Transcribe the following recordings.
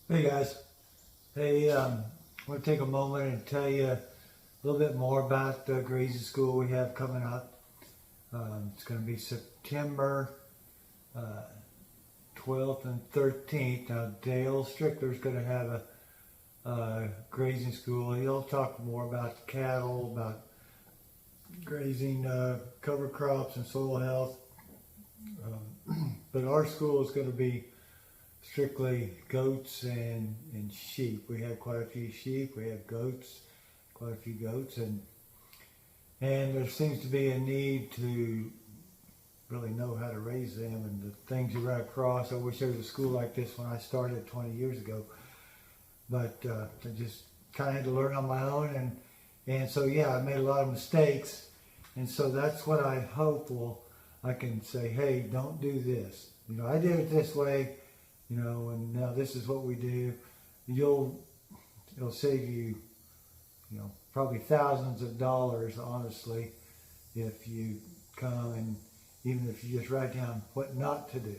Hey guys, hey, I want to take a moment and tell you a little bit more about the grazing school we have coming up. It's going to be September 12th and 13th. Now Dale Strickler is going to have a grazing school. He'll talk more about cattle, about grazing, cover crops and soil health. But our school is going to be strictly goats and sheep. We have quite a few sheep. We have goats, quite a few goats, and there seems to be a need to really know how to raise them and the things you run across. I wish there was a school like this when I started 20 years ago, but I just kind of had to learn on my own, and so yeah, I made a lot of mistakes, and so that's what I hope I can say, hey, don't do this. I did it this way. And now this is what we do. It'll save you, probably thousands of dollars, honestly, if you come and even if you just write down what not to do.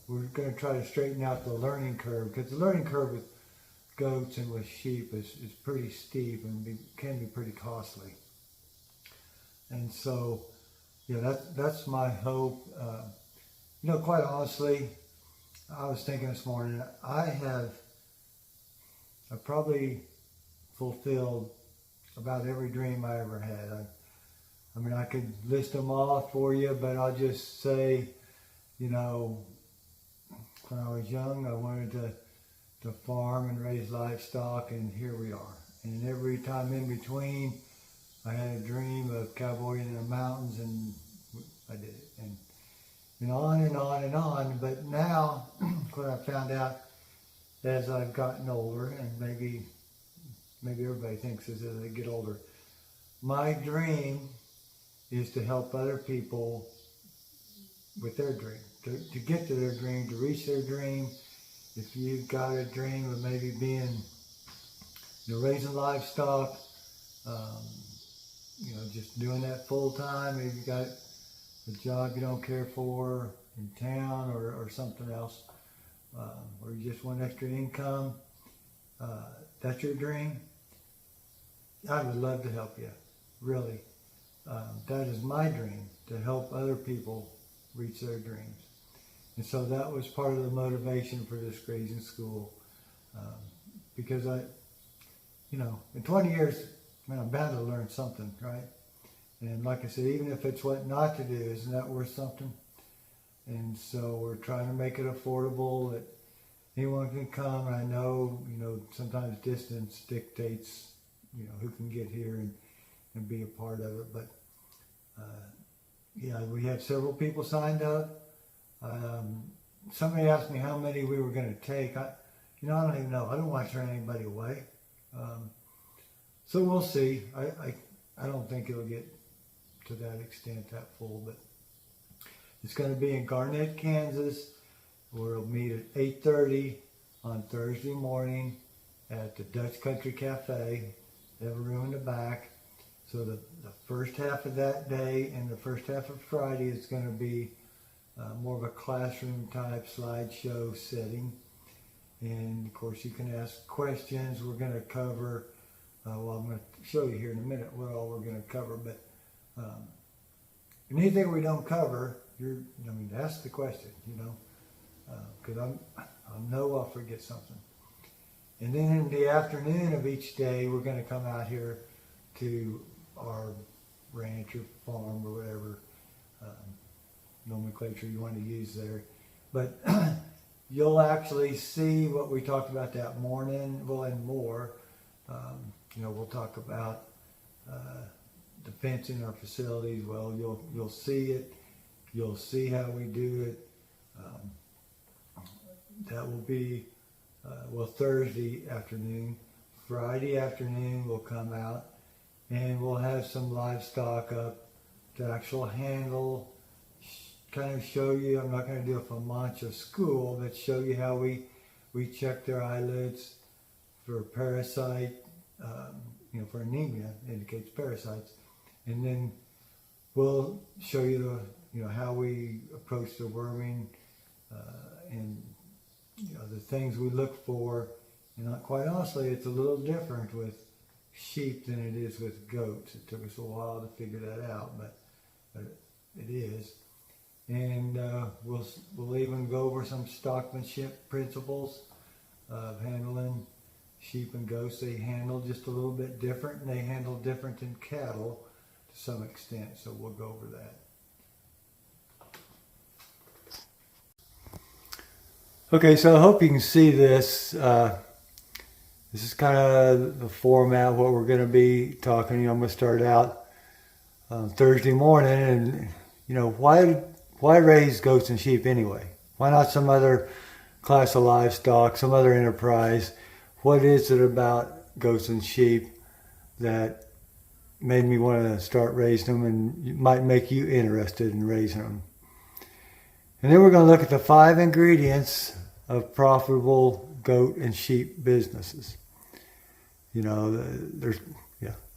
We're going to try to straighten out the learning curve, because the learning curve with goats and with sheep is pretty steep and can be pretty costly. And so, that's my hope. Quite honestly, I was thinking this morning, I probably fulfilled about every dream I ever had. I could list them off for you, but I'll just say, when I was young, I wanted to farm and raise livestock, and here we are. And every time in between, I had a dream of cowboying in the mountains, and I did it. And on and on and on. But now, what I found out as I've gotten older, and maybe everybody thinks this as they get older, my dream is to help other people with their dream, to get to their dream, to reach their dream. If you've got a dream of maybe being, raising livestock, just doing that full time, maybe you've got a job you don't care for in town or something else, or you just want extra income, that's your dream, I would love to help you, really. That is my dream, to help other people reach their dreams. And so that was part of the motivation for this grazing school, because in 20 years, I'm bound to learn something, right? And like I said, even if it's what not to do, isn't that worth something? And so we're trying to make it affordable, that anyone can come. And I know, sometimes distance dictates, who can get here and be a part of it. But we have several people signed up. Somebody asked me how many we were going to take. I don't even know. I don't want to turn anybody away. So we'll see. I don't think it'll get to that extent, that full, but it's going to be in Garnett, Kansas, where we'll meet at 8:30 on Thursday morning at the Dutch Country Cafe. They have a room in the back. So the first half of that day and the first half of Friday is going to be more of a classroom type slideshow setting. And of course you can ask questions. We're going to cover, I'm going to show you here in a minute what all we're going to cover, but anything we don't cover, ask the question, because I know I'll forget something. And then in the afternoon of each day, we're going to come out here to our ranch or farm or whatever nomenclature you want to use there. But you'll actually see what we talked about that morning, and more. We'll talk about the fencing our facilities. Well, you'll see it. You'll see how we do it. That will be Thursday afternoon. Friday afternoon we'll come out and we'll have some livestock up to actual handle, kind of show you. I'm not going to do it from Mancha school, but show you how we check their eyelids for parasite, for anemia, indicates parasites. And then we'll show you how we approach the worming, and the things we look for. And quite honestly, it's a little different with sheep than it is with goats. It took us a while to figure that out, but it is. And we'll even go over some stockmanship principles of handling sheep and goats. They handle just a little bit different, and they handle different than cattle to some extent. So we'll go over that. Okay, so I hope you can see this. This is kind of the format of what we're going to be talking. I'm going to start out Thursday morning, and why raise goats and sheep anyway? Why not some other class of livestock, some other enterprise? What is it about goats and sheep that made me want to start raising them, and might make you interested in raising them? And then we're going to look at the 5 ingredients of profitable goat and sheep businesses.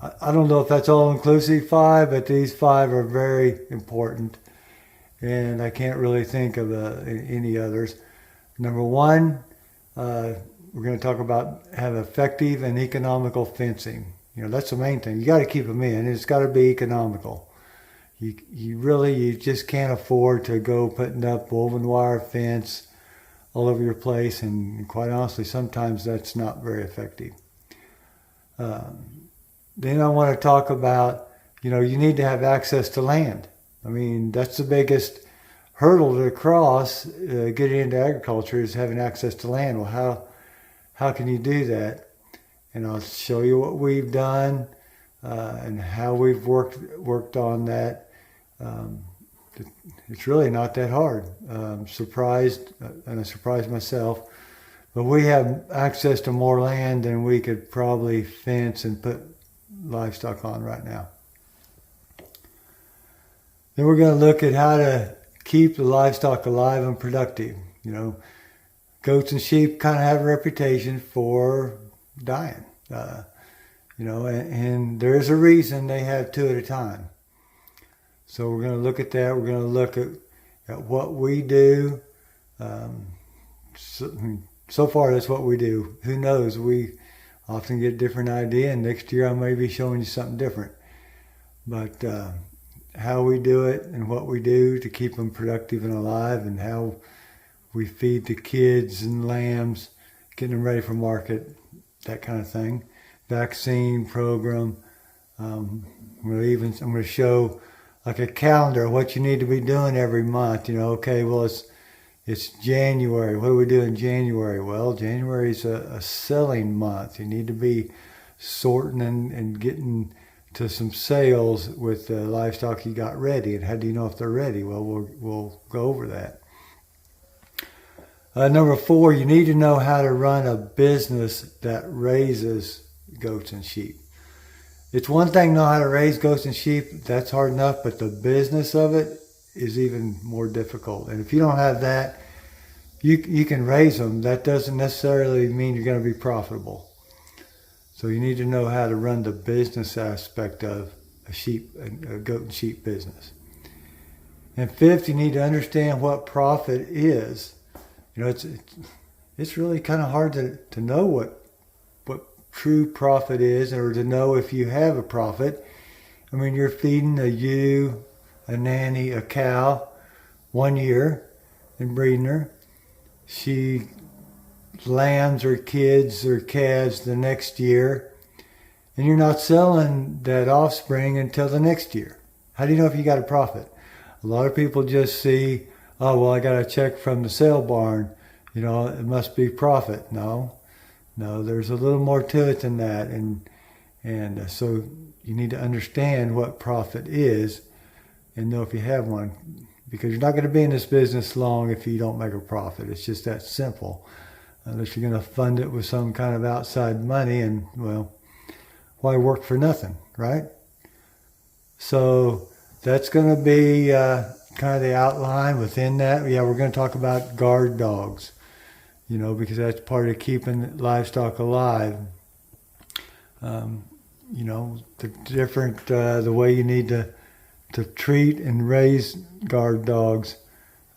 I don't know if that's all inclusive 5, but these 5 are very important, and I can't really think of any others. Number 1, we're going to talk about have effective and economical fencing. That's the main thing. You got to keep them in. It's got to be economical. You just can't afford to go putting up woven wire fence all over your place, and quite honestly, sometimes that's not very effective. Then I want to talk about, you need to have access to land. I mean, that's the biggest hurdle to cross getting into agriculture, is having access to land. Well, how can you do that? And I'll show you what we've done and how we've worked on that. It's really not that hard. I'm surprised, and I surprised myself, but we have access to more land than we could probably fence and put livestock on right now. Then we're going to look at how to keep the livestock alive and productive. Goats and sheep kind of have a reputation for dying, and there is a reason they have 2 at a time. So we're going to look at that. We're going to look at what we do. So far, that's what we do. Who knows? We often get a different idea, and next year I may be showing you something different. But how we do it and what we do to keep them productive and alive, and how we feed the kids and lambs, getting them ready for market, that kind of thing. Vaccine program. I'm going to show like a calendar of what you need to be doing every month. Okay, well, it's January. What do we do in January? Well, January is a selling month. You need to be sorting and getting to some sales with the livestock you got ready. And how do you know if they're ready? Well, we'll go over that. Number 4, you need to know how to run a business that raises goats and sheep. It's one thing to know how to raise goats and sheep. That's hard enough, but the business of it is even more difficult. And if you don't have that, you can raise them. That doesn't necessarily mean you're going to be profitable. So you need to know how to run the business aspect of a goat and sheep business. And 5th, you need to understand what profit is. It's really kind of hard to know what true profit is, or to know if you have a profit. I mean, you're feeding a ewe, a nanny, a cow 1 year and breeding her. She lambs or kids or calves the next year, and you're not selling that offspring until the next year. How do you know if you got a profit? A lot of people just see, oh, well, I got a check from the sale barn, it must be profit. No, there's a little more to it than that, and so you need to understand what profit is and know if you have one, because you're not going to be in this business long if you don't make a profit. It's just that simple. Unless you're going to fund it with some kind of outside money, and well, why work for nothing, right? So that's going to be kind of the outline within that. Yeah, we're going to talk about guard dogs, because that's part of keeping livestock alive. The different, the way you need to treat and raise guard dogs,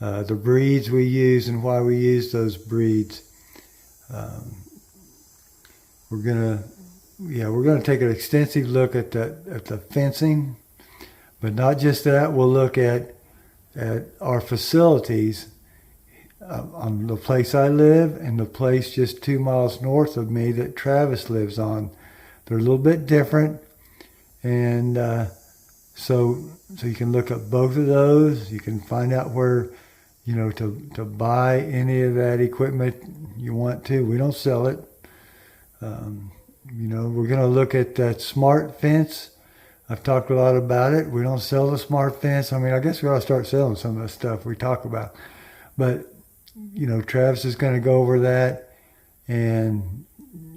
the breeds we use and why we use those breeds. we're gonna take an extensive look at the fencing, but not just that. We'll look at our facilities on the place I live and the place just 2 miles north of me that Travis lives on. They're a little bit different, and so you can look at both of those. You can find out where, to buy any of that equipment you want to. We don't sell it. We're going to look at that smart fence. I've talked a lot about it. We don't sell the smart fence. I mean, I guess we ought to start selling some of the stuff we talk about. But, Travis is going to go over that. And,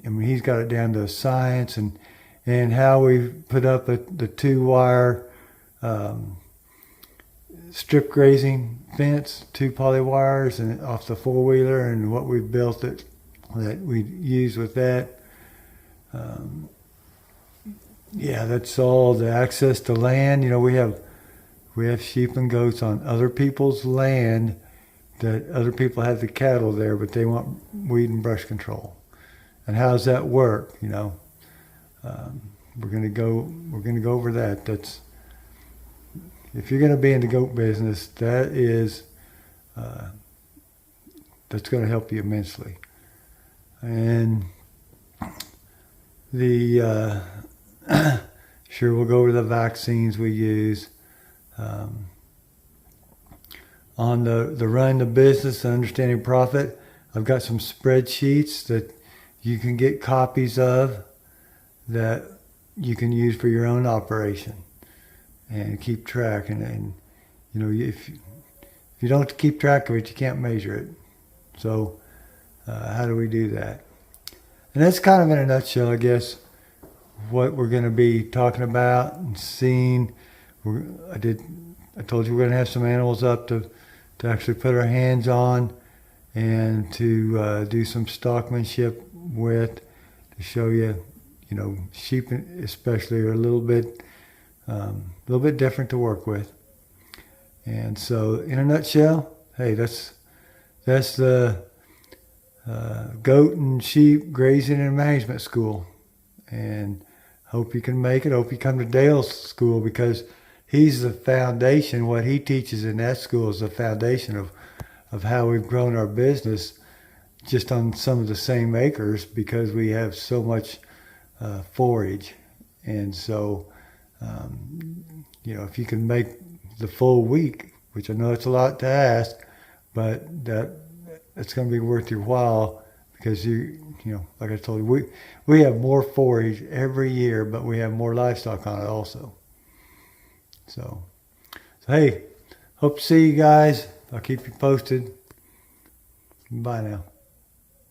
I mean, he's got it down to science and how we put up the 2-wire strip grazing fence, 2 poly wires and off the 4-wheeler, and what we've built that we use with that. That's all. The access to land. We have sheep and goats on other people's land that other people have the cattle there, but they want weed and brush control. And how does that work? We're gonna go over that. That's, if you're gonna be in the goat business, that's gonna help you immensely. And sure, we'll go over the vaccines we use. On the running the business and understanding profit, I've got some spreadsheets that you can get copies of that you can use for your own operation and keep track. And if you don't keep track of it, you can't measure it. So how do we do that? And that's kind of in a nutshell, I guess, what we're going to be talking about and seeing. I told you we're going to have some animals up to actually put our hands on and to do some stockmanship with, to show you, sheep especially are a little bit different to work with. And so, in a nutshell, hey, that's the goat and sheep grazing and management school. And hope you can make it. Hope you come to Dale's school, because he's the foundation. What he teaches in that school is the foundation of how we've grown our business just on some of the same acres, because we have so much forage. And so, if you can make the full week, which I know it's a lot to ask, but it's going to be worth your while, because like I told you, we have more forage every year, but we have more livestock on it also. So hey, hope to see you guys. I'll keep you posted. Bye now.